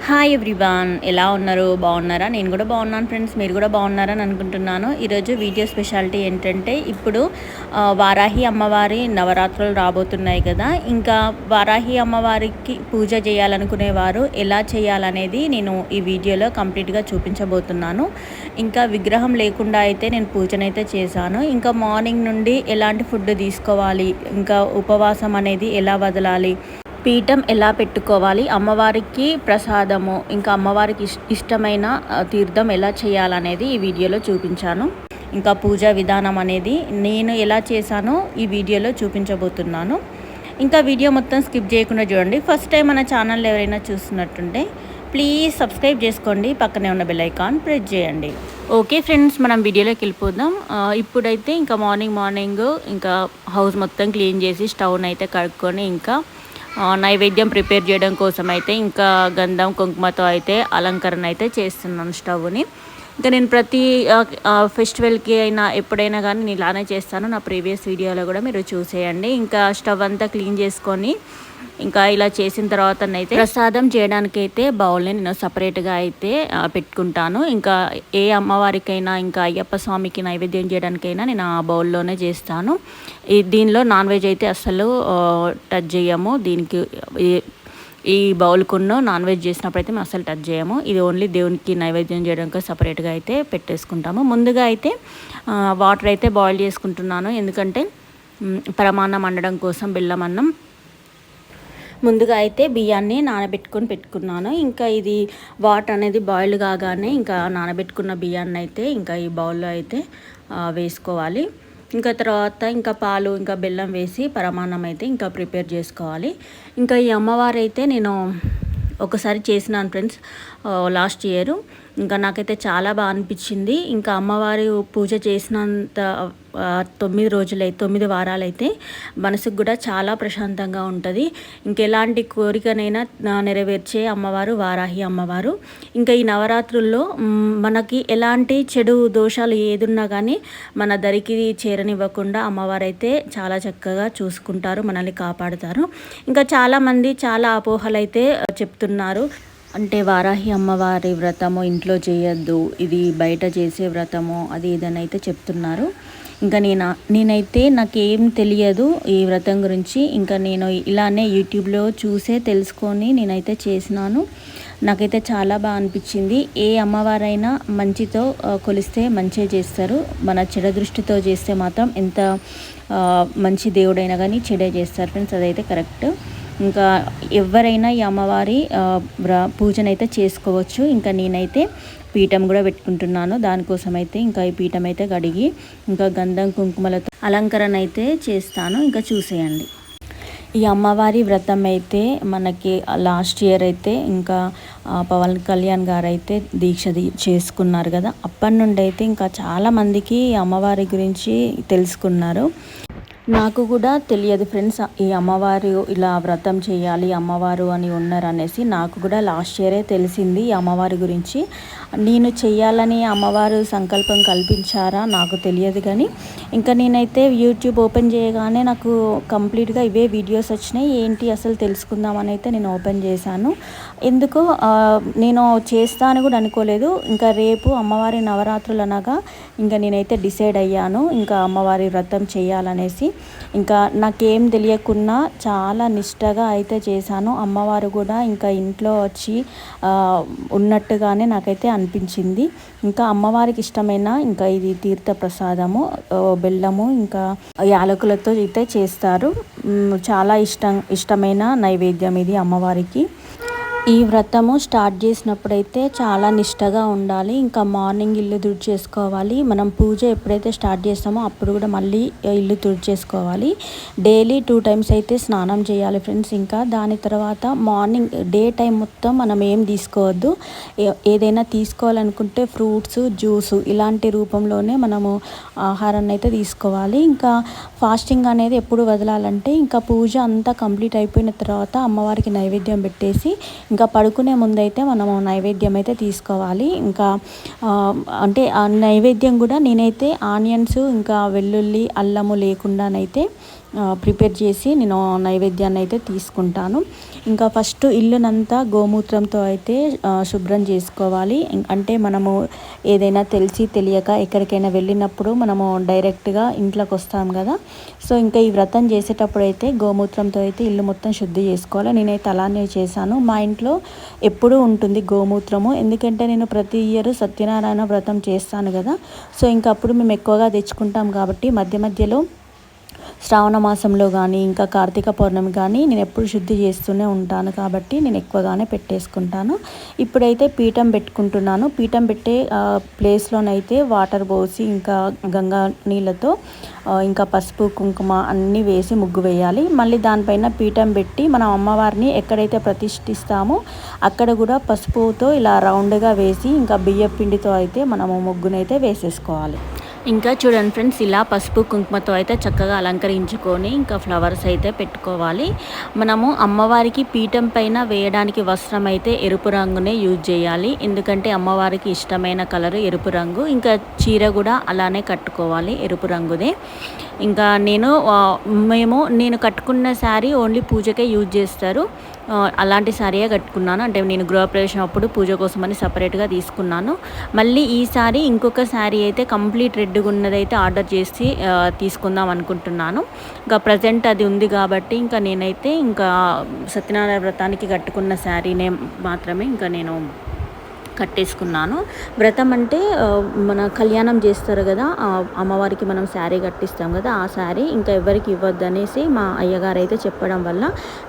Hi everyone, ఎలా ఉన్నారు? బాగున్నారా? నేను కూడా బాగున్నాను ఫ్రెండ్స్. మీరు కూడా బాగున్నారని అనుకుంటున్నాను. ఈరోజు వీడియో స్పెషాలిటీ ఏంటంటే, ఇప్పుడు వారాహి అమ్మవారి నవరాత్రులు రాబోతున్నాయి కదా. ఇంకా వారాహి అమ్మవారికి పూజ చేయాలనుకునేవారు ఎలా చేయాలనేది నేను ఈ వీడియోలో కంప్లీట్గా చూపించబోతున్నాను. ఇంకా విగ్రహం లేకుండా అయితే నేను పూజనైతే చేశాను. ఇంకా మార్నింగ్ నుండి ఎలాంటి ఫుడ్ తీసుకోవాలి, ఇంకా ఉపవాసం అనేది ఎలా వదలాలి, పీఠం ఎలా పెట్టుకోవాలి, అమ్మవారికి ప్రసాదము, ఇంకా అమ్మవారికి ఇష్టమైన తీర్థం ఎలా చేయాలనేది ఈ వీడియోలో చూపించాను. ఇంకా పూజా విధానం అనేది నేను ఎలా చేశానో ఈ వీడియోలో చూపించబోతున్నాను. ఇంకా వీడియో మొత్తం స్కిప్ చేయకుండా చూడండి. ఫస్ట్ టైం మన ఛానల్ ఎవరైనా చూస్తున్నట్టుంటే ప్లీజ్ సబ్స్క్రైబ్ చేసుకోండి, పక్కనే ఉన్న బెల్ ఐకాన్ ప్రెస్ చేయండి. ఓకే ఫ్రెండ్స్, మనం వీడియోలోకి వెళ్ళిపోదాం. ఇప్పుడైతే ఇంకా మార్నింగ్ ఇంకా హౌస్ మొత్తం క్లీన్ చేసి స్టవ్ని అయితే కడుక్కొని ఇంకా నైవేద్యం ప్రిపేర్ చేయడం కోసం అయితే ఇంకా గంధం కుంకుమతో అయితే అలంకరణ అయితే చేస్తున్నాను స్టవ్ని. ఇంకా నేను ప్రతి ఫెస్టివల్కి అయినా ఎప్పుడైనా కానీ నేను ఇలానే చేస్తాను. నా ప్రీవియస్ వీడియోలో కూడా మీరు చూసేయండి. ఇంకా స్టవ్ అంతా క్లీన్ చేసుకొని ఇంకా ఇలా చేసిన తర్వాత అయితే ప్రసాదం చేయడానికి అయితే బౌల్ని నేను సపరేట్గా అయితే పెట్టుకుంటాను. ఇంకా ఏ అమ్మవారికైనా ఇంకా అయ్యప్ప స్వామికి నైవేద్యం చేయడానికైనా నేను ఆ బౌల్లోనే చేస్తాను. దీనిలో నాన్ వెజ్ అయితే అస్సలు టచ్ చేయము. దీనికి ఈ బౌల్కున్న నాన్ వెజ్ చేసినప్పుడు అయితే మేము అస్సలు టచ్ చేయము. ఇది ఓన్లీ దేవునికి నైవేద్యం చేయడానికి సపరేట్గా అయితే పెట్టేసుకుంటాము. ముందుగా అయితే వాటర్ అయితే బాయిల్ చేసుకుంటున్నాను, ఎందుకంటే పరమాన్నం వండడం కోసం బెల్లం అన్నం. ముందుగా అయితే బియ్యాన్ని నానబెట్టుకొని పెట్టుకున్నాను. ఇంకా ఇది వాటర్ అనేది బాయిల్ కాగానే ఇంకా నానబెట్టుకున్న బియ్యాన్ని అయితే ఇంకా ఈ బౌల్లో అయితే వేసుకోవాలి. ఇంకా తర్వాత ఇంకా పాలు ఇంకా బెల్లం వేసి పరమాన్నం అయితే ఇంకా ప్రిపేర్ చేసుకోవాలి. ఇంకా ఈ అమ్మవారు అయితే నేను ఒకసారి చేసినాను ఫ్రెండ్స్, లాస్ట్ ఇయర్. ఇంకా నాకైతే చాలా బాగా అనిపించింది. ఇంకా అమ్మవారి పూజ చేసినంత 9 రోజులైతే 9 వారాలైతే మనసుకు కూడా చాలా ప్రశాంతంగా ఉంటుంది. ఇంకెలాంటి కోరికనైనా నెరవేర్చే అమ్మవారు వారాహి అమ్మవారు. ఇంకా ఈ నవరాత్రుల్లో మనకి ఎలాంటి చెడు దోషాలు ఏదున్నా కానీ మన దరికి చేరనివ్వకుండా అమ్మవారు అయితే చాలా చక్కగా చూసుకుంటారు, మనల్ని కాపాడుతారు. ఇంకా చాలామంది చాలా అపోహలు అయితే చెప్తున్నారు. అంటే వారాహి అమ్మవారి వ్రతము ఇంట్లో చేయొద్దు, ఇది బయట చేసే వ్రతము, అది ఇదని అయితే చెప్తున్నారు. ఇంకా నేనైతే నాకేం తెలియదు ఈ వ్రతం గురించి. ఇంకా నేను ఇలానే యూట్యూబ్లో చూసే తెలుసుకొని నేనైతే చేసినాను. నాకైతే చాలా బాగా అనిపించింది. ఏ అమ్మవారైనా మంచితో కొలిస్తే మంచిగా చేస్తారు. మన చెడ దృష్టితో చేస్తే మాత్రం ఎంత మంచి దేవుడైనా కానీ చెడే చేస్తారు ఫ్రెండ్స్, అదైతే కరెక్ట్. ఇంకా ఎవరైనా ఈ అమ్మవారి పూజనైతే చేసుకోవచ్చు. ఇంకా నేనైతే పీఠం కూడా పెట్టుకుంటున్నాను. దానికోసం అయితే ఇంకా ఈ పీఠం అయితే కడిగి ఇంకా గంధం కుంకుమలతో అలంకరణ అయితే చేస్తాను. ఇంకా చూసేయండి. ఈ అమ్మవారి వ్రతం అయితే మనకి లాస్ట్ ఇయర్ అయితే ఇంకా పవన్ కళ్యాణ్ గారు అయితే దీక్ష చేసుకున్నారు కదా. అప్పటి నుండి అయితే ఇంకా చాలామందికి అమ్మవారి గురించి తెలుసుకున్నారు. నాకు కూడా తెలియదు ఫ్రెండ్స్, ఈ అమ్మవారు ఇలా వ్రతం చేయాలి అమ్మవారు అని ఉన్నారు అనేసి. నాకు కూడా లాస్ట్ ఇయరే తెలిసింది ఈ అమ్మవారి గురించి. నేను చెయ్యాలని అమ్మవారు సంకల్పం కల్పించారా నాకు తెలియదు, కానీ ఇంకా నేనైతే యూట్యూబ్ ఓపెన్ చేయగానే నాకు కంప్లీట్గా ఇవే వీడియోస్ వచ్చినాయి. ఏంటి అసలు తెలుసుకుందామని అయితే నేను ఓపెన్ చేశాను. ఎందుకో నేను చేస్తా అని కూడా అనుకోలేదు. ఇంకా రేపు అమ్మవారి నవరాత్రులు అనగా ఇంకా నేనైతే డిసైడ్ అయ్యాను ఇంకా అమ్మవారి వ్రతం చేయాలనేసి. ఇంకా నాకేం తెలియకున్నా చాలా నిష్టగా అయితే చేశాను. అమ్మవారు కూడా ఇంకా ఇంట్లో వచ్చి ఉన్నట్టుగానే నాకైతే అనిపించింది. ఇంకా అమ్మవారికి ఇష్టమైన ఇంకా ఇది తీర్థ ప్రసాదము, బెల్లము ఇంకా యాలకులతో అయితే చేస్తారు. చాలా ఇష్టమైన నైవేద్యం ఇది అమ్మవారికి. ఈ వ్రతము స్టార్ట్ చేసినప్పుడైతే చాలా నిష్టగా ఉండాలి. ఇంకా మార్నింగ్ ఇల్లు తుడిచేసుకోవాలి. మనం పూజ ఎప్పుడైతే స్టార్ట్ చేస్తామో అప్పుడు కూడా మళ్ళీ ఇల్లు తుడిచేసుకోవాలి. డైలీ 2 times అయితే స్నానం చేయాలి ఫ్రెండ్స్. ఇంకా దాని తర్వాత మార్నింగ్ డే టైం మొత్తం మనం ఏం తీసుకోవద్దు. ఏదైనా తీసుకోవాలనుకుంటే ఫ్రూట్స్, జ్యూసు ఇలాంటి రూపంలోనే మనము ఆహారాన్ని అయితే తీసుకోవాలి. ఇంకా ఫాస్టింగ్ అనేది ఎప్పుడు వదలాలంటే ఇంకా పూజ అంతా కంప్లీట్ అయిపోయిన తర్వాత అమ్మవారికి నైవేద్యం పెట్టేసి ఇంకా పడుకునే ముందైతే మనము నైవేద్యం అయితే తీసుకోవాలి. ఇంకా అంటే ఆ నైవేద్యం కూడా నేనైతే ఆనియన్స్ ఇంకా వెల్లుల్లి అల్లము లేకుండానైతే ప్రిపేర్ చేసి నేను నైవేద్యాన్ని అయితే తీసుకుంటాను. ఇంకా ఫస్ట్ ఇల్లునంతా గోమూత్రంతో అయితే శుభ్రం చేసుకోవాలి. అంటే మనము ఏదైనా తెలిసి తెలియక ఎక్కడికైనా వెళ్ళినప్పుడు మనము డైరెక్ట్గా ఇంట్లోకి వస్తాం కదా. సో ఇంకా ఈ వ్రతం చేసేటప్పుడు అయితే గోమూత్రంతో అయితే ఇల్లు మొత్తం శుద్ధి చేసుకోవాలి. నేనైతే అలానే చేశాను. మా ఇంట్లో ఎప్పుడూ ఉంటుంది గోమూత్రము, ఎందుకంటే నేను ప్రతి ఇయర్ సత్యనారాయణ వ్రతం చేస్తాను కదా. సో ఇంకా అప్పుడు మేము ఎక్కువగా తెచ్చుకుంటాం కాబట్టి మధ్య మధ్యలో శ్రావణ మాసంలో కానీ ఇంకా కార్తీక పౌర్ణమి కానీ నేను ఎప్పుడు శుద్ధి చేస్తూనే ఉంటాను కాబట్టి నేను ఎక్కువగానే పెట్టేసుకుంటాను. ఇప్పుడైతే పీఠం పెట్టుకుంటున్నాను. పీఠం పెట్టే ప్లేస్లోనైతే వాటర్ పోసి ఇంకా గంగా నీళ్ళతో ఇంకా పసుపు కుంకుమ అన్నీ వేసి ముగ్గు వేయాలి. మళ్ళీ దానిపైన పీఠం పెట్టి మనం అమ్మవారిని ఎక్కడైతే ప్రతిష్ఠిస్తామో అక్కడ కూడా పసుపుతో ఇలా రౌండ్గా వేసి ఇంకా బియ్యం పిండితో అయితే మనము ముగ్గునైతే వేసేసుకోవాలి. ఇంకా చూడండి ఫ్రెండ్స్, ఇలా పసుపు కుంకుమతో అయితే చక్కగా అలంకరించుకొని ఇంకా ఫ్లవర్స్ అయితే పెట్టుకోవాలి. మనము అమ్మవారికి పీఠం పైన వేయడానికి వస్త్రం అయితే ఎరుపు రంగునే యూజ్ చేయాలి, ఎందుకంటే అమ్మవారికి ఇష్టమైన కలరు ఎరుపు రంగు. ఇంకా చీర కూడా అలానే కట్టుకోవాలి, ఎరుపు రంగుదే. ఇంకా నేను కట్టుకున్న శారీ ఓన్లీ పూజకే యూజ్ చేస్తారు. అలాంటి శారీయే కట్టుకున్నాను. అంటే నేను గృహప్రవేశం అప్పుడు పూజ కోసమని సపరేట్గా తీసుకున్నాను. మళ్ళీ ఈ శారీ ఇంకొక శారీ అయితే కంప్లీట్ రెడ్గా ఉన్నదైతే ఆర్డర్ చేసి తీసుకుందాం అనుకుంటున్నాను. ఇంకా ప్రజెంట్ అది ఉంది కాబట్టి ఇంకా నేనైతే ఇంకా సత్యనారాయణ వ్రతానికి కట్టుకున్న శారీనే మాత్రమే ఇంకా నేను కట్టేసుకున్నాను. వ్రతం అంటే మన కళ్యాణం చేస్తారు కదా, అమ్మవారికి మనం శారీ కట్టిస్తాం కదా, ఆ శారీ ఇంకా ఎవరికి ఇవ్వద్దు అనేసి మా అయ్యగారు అయితే చెప్పడం వల్ల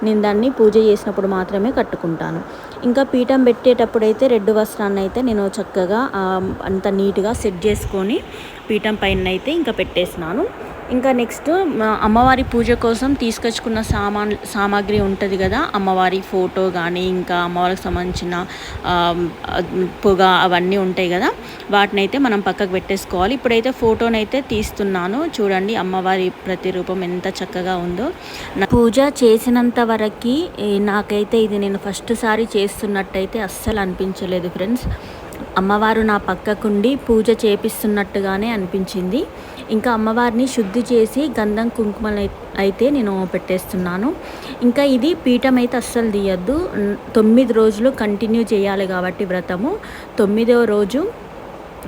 నేను దాన్ని పూజ చేసినప్పుడు మాత్రమే కట్టుకుంటాను. ఇంకా పీఠం పెట్టేటప్పుడు అయితే రెడ్ వస్త్రాన్ని అయితే నేను చక్కగా అంత నీట్గా సెట్ చేసుకొని పీఠం పైన అయితే ఇంకా పెట్టేసినాను. ఇంకా నెక్స్ట్ అమ్మవారి పూజ కోసం తీసుకొచ్చుకున్న సామాగ్రి ఉంటుంది కదా, అమ్మవారి ఫోటో కానీ ఇంకా అమ్మవారికి సంబంధించిన పొగ అవన్నీ ఉంటాయి కదా, వాటిని అయితే మనం పక్కకు పెట్టేసుకోవాలి. ఇప్పుడైతే ఫోటోనైతే తీస్తున్నాను. చూడండి అమ్మవారి ప్రతిరూపం ఎంత చక్కగా ఉందో. పూజ చేసినంత వరకు నాకైతే ఇది నేను ఫస్ట్ సారి చేస్తున్నట్టయితే అస్సలు అనిపించలేదు ఫ్రెండ్స్. అమ్మవారు నా పక్కకుండి పూజ చేపిస్తున్నట్టుగానే అనిపించింది. ఇంకా అమ్మవారిని శుద్ధి చేసి గంధం కుంకుమలు అయితే నేను పెట్టేస్తున్నాను. ఇంకా ఇది పీఠం అయితే అస్సలు తీయద్దు. 9 రోజులు కంటిన్యూ చేయాలి కాబట్టి వ్రతము 9వ రోజు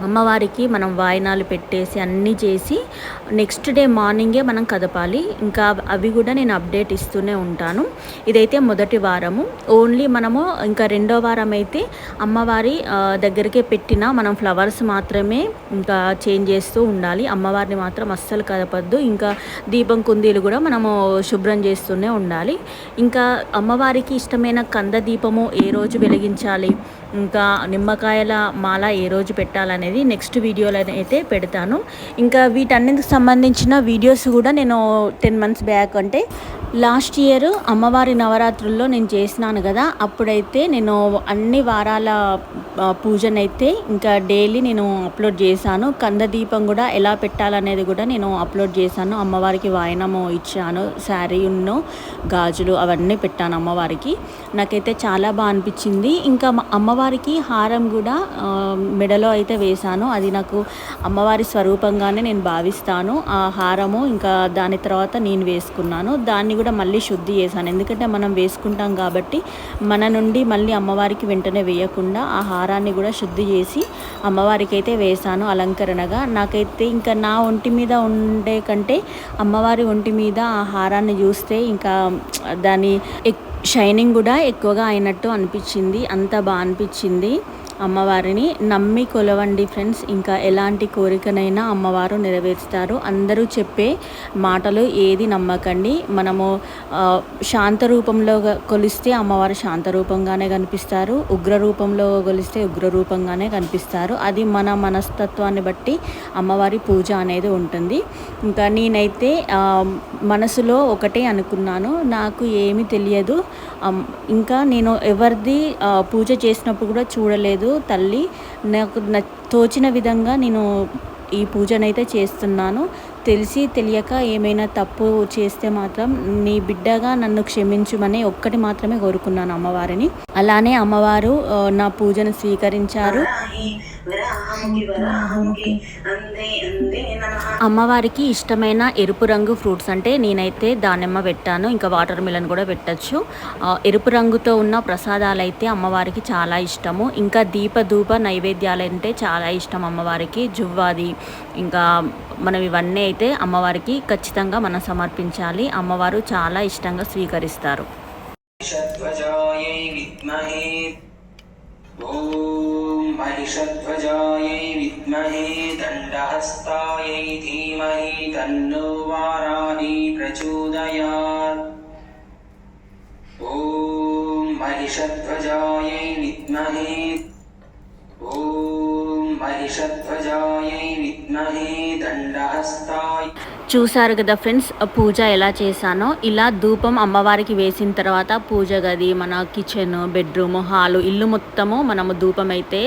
అమ్మవారికి మనం వాయినాలు పెట్టేసి అన్నీ చేసి నెక్స్ట్ డే మార్నింగే మనం కదపాలి. ఇంకా అవి కూడా నేను అప్డేట్ ఇస్తూనే ఉంటాను. ఇదైతే మొదటి వారము. ఓన్లీ మనము ఇంకా రెండో వారం అయితే అమ్మవారి దగ్గరికే పెట్టిన మనం ఫ్లవర్స్ మాత్రమే ఇంకా చేంజ్ చేస్తూ ఉండాలి. అమ్మవారిని మాత్రం అస్సలు కదపద్దు. ఇంకా దీపం కుందీలు కూడా మనము శుభ్రం చేస్తూనే ఉండాలి. ఇంకా అమ్మవారికి ఇష్టమైన కంద దీపము ఏ రోజు వెలిగించాలి, ఇంకా నిమ్మకాయల మాల ఏ రోజు పెట్టాలనేది నెక్స్ట్ వీడియోలో అయితే పెడతాను. ఇంకా వీటన్నిటికి సంబంధించిన వీడియోస్ కూడా నేను 10 months బ్యాక్ అంటే లాస్ట్ ఇయర్ అమ్మవారి నవరాత్రుల్లో నేను చేసినాను కదా, అప్పుడైతే నేను అన్ని వారాల పూజనైతే ఇంకా డైలీ నేను అప్లోడ్ చేశాను. కంద దీపం కూడా ఎలా పెట్టాలనేది కూడా నేను అప్లోడ్ చేశాను. అమ్మవారికి వాయనము ఇచ్చాను, శారీ గాజులు అవన్నీ పెట్టాను అమ్మవారికి. నాకైతే చాలా బాగా అనిపించింది. ఇంకా అమ్మవారికి హారం కూడా మెడలో అయితే వేశాను. అది నాకు అమ్మవారి స్వరూపంగానే నేను భావిస్తాను. ఆ హారము ఇంకా దాని తర్వాత నేను వేసుకున్నాను. దాన్ని కూడా మళ్ళీ శుద్ధి చేశాను, ఎందుకంటే మనం వేసుకుంటాం కాబట్టి మన నుండి మళ్ళీ అమ్మవారికి వెంటనే వేయకుండా ఆ హారాన్ని కూడా శుద్ధి చేసి అమ్మవారికి అయితే వేశాను అలంకరణగా. నాకైతే ఇంకా నా ఒంటి మీద ఉండే కంటే అమ్మవారి ఒంటి మీద ఆ హారాన్ని చూస్తే ఇంకా దాని షైనింగ్ కూడా ఎక్కువగా అయినట్టు అనిపించింది. అంత బాగా అనిపించింది. అమ్మవారిని నమ్మి కొలవండి ఫ్రెండ్స్. ఇంకా ఎలాంటి కోరికనైనా అమ్మవారు నెరవేరుస్తారు. అందరూ చెప్పే మాటలు ఏది నమ్మకండి. మనము శాంత రూపంలో కొలిస్తే అమ్మవారు శాంత రూపంగానే కనిపిస్తారు, ఉగ్ర రూపంలో కొలిస్తే ఉగ్ర రూపంగానే కనిపిస్తారు. అది మన మనస్తత్వాన్ని బట్టి అమ్మవారి పూజ అనేది ఉంటుంది. ఇంకా నేనైతే మనసులో ఒకటే అనుకున్నాను, నాకు ఏమీ తెలియదు. ఇంకా నేను ఎవరిది పూజ చేసినప్పుడు కూడా చూడలేదు తల్లి. నాకు తోచిన విధంగా నేను ఈ పూజనైతే చేస్తున్నాను. తెలిసి తెలియక ఏమైనా తప్పు చేస్తే మాత్రం నీ బిడ్డగా నన్ను క్షమించుమని ఒక్కటి మాత్రమే కోరుకున్నాను అమ్మవారిని. అలానే అమ్మవారు నా పూజను స్వీకరించారు. అమ్మవారికి ఇష్టమైన ఎరుపు రంగు ఫ్రూట్స్ అంటే నేనైతే దానిమ్మ పెట్టాను, ఇంకా వాటర్ మిలన్ కూడా పెట్టచ్చు. ఎరుపు రంగుతో ఉన్న ప్రసాదాలు అయితే అమ్మవారికి చాలా ఇష్టము. ఇంకా ధూప నైవేద్యాలు అంటే చాలా ఇష్టం అమ్మవారికి. జువ్వాది ఇంకా మనం ఇవన్నీ అయితే అమ్మవారికి ఖచ్చితంగా మనం సమర్పించాలి. అమ్మవారు చాలా ఇష్టంగా స్వీకరిస్తారు. महिषध्वजायै विद्महे दण्डहस्तायै धीमहि तन्नो वाराही प्रचोदयात्। ॐ महिषध्वजायै विद्महे महिषध्वजायै विद्महे दण्डहस्ताय। చూసారు కదా ఫ్రెండ్స్, పూజ ఎలా చేశానో. ఇలా ధూపం అమ్మవారికి వేసిన తర్వాత పూజ గది, మన కిచెన్, బెడ్రూమ్, హాలు, ఇల్లు మొత్తము మనము ధూపం అయితే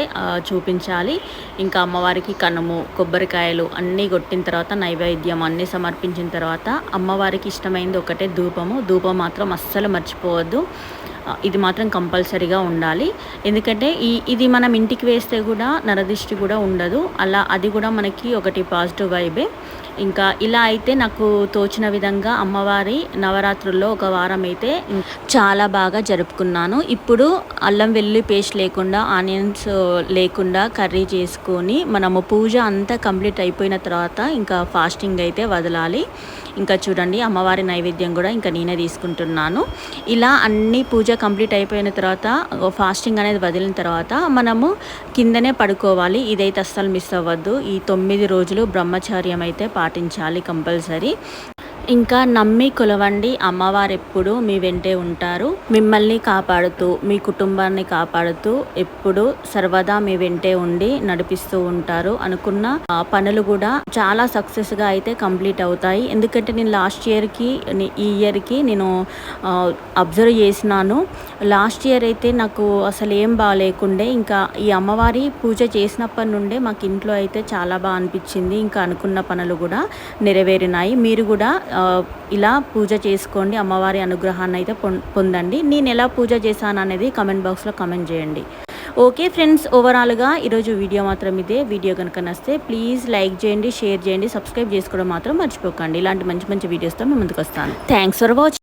చూపించాలి. ఇంకా అమ్మవారికి కనుము, కొబ్బరికాయలు అన్నీ కొట్టిన తర్వాత నైవేద్యం అన్నీ సమర్పించిన తర్వాత అమ్మవారికి ఇష్టమైంది ఒకటే ధూపము. ధూపం మాత్రం అస్సలు మర్చిపోవద్దు. ఇది మాత్రం కంపల్సరీగా ఉండాలి. ఎందుకంటే ఇది మనం ఇంటికి వేస్తే కూడా నరదిష్టి కూడా ఉండదు. అలా అది కూడా మనకి ఒకటి పాజిటివ్ వైబే. ఇంకా ఇలా అయితే నాకు తోచిన విధంగా అమ్మవారి నవరాత్రుల్లో ఒక వారం అయితే చాలా బాగా జరుపుకున్నాను. ఇప్పుడు అల్లం వెల్లుల్లి పేస్ట్ లేకుండా, ఆనియన్స్ లేకుండా కర్రీ చేసుకొని మనము పూజ అంతా కంప్లీట్ అయిపోయిన తర్వాత ఇంకా ఫాస్టింగ్ అయితే వదలాలి. ఇంకా చూడండి అమ్మవారి నైవేద్యం కూడా ఇంకా నేనే తీసుకుంటున్నాను. ఇలా అన్ని పూజ కంప్లీట్ అయిపోయిన తర్వాత ఫాస్టింగ్ అనేది వదిలిన తర్వాత మనము కిందనే పడుకోవాలి. ఇదైతే అస్సలు మిస్ అవ్వద్దు. ఈ 9 రోజులు బ్రహ్మచర్యం అయితే పాటించాలి కంపల్సరీ. ఇంకా నమ్మి కొలవండి, అమ్మవారు ఎప్పుడు మీ వెంటే ఉంటారు. మిమ్మల్ని కాపాడుతూ, మీ కుటుంబాన్ని కాపాడుతూ ఎప్పుడు సర్వదా మీ వెంటే ఉండి నడిపిస్తూ ఉంటారు. అనుకున్న పనులు కూడా చాలా సక్సెస్గా అయితే కంప్లీట్ అవుతాయి. ఎందుకంటే నేను లాస్ట్ ఇయర్కి ఈ ఇయర్కి నేను అబ్జర్వ్ చేసినాను. లాస్ట్ ఇయర్ అయితే నాకు అసలు ఏం బాగాలేకుండే. ఇంకా ఈ అమ్మవారి పూజ చేసినప్పటి నుండే మాకు ఇంట్లో అయితే చాలా బాగా అనిపించింది. ఇంకా అనుకున్న పనులు కూడా నెరవేరినాయి. మీరు కూడా ఇలా పూజ చేసుకోండి, అమ్మవారి అనుగ్రహాన్ని అయితే పొందండి. నేను ఎలా పూజ చేశాను అనేది కమెంట్ బాక్స్లో కమెంట్ చేయండి. ఓకే ఫ్రెండ్స్, ఓవరాల్గా ఈరోజు వీడియో మాత్రం ఇదే. వీడియో కనుక నచ్చితే ప్లీజ్ లైక్ చేయండి, షేర్ చేయండి, సబ్స్క్రైబ్ చేసుకోవడం మాత్రం మర్చిపోకండి. ఇలాంటి మంచి మంచి వీడియోస్తో మేము ముందుకు వస్తాను. Thanks for watching.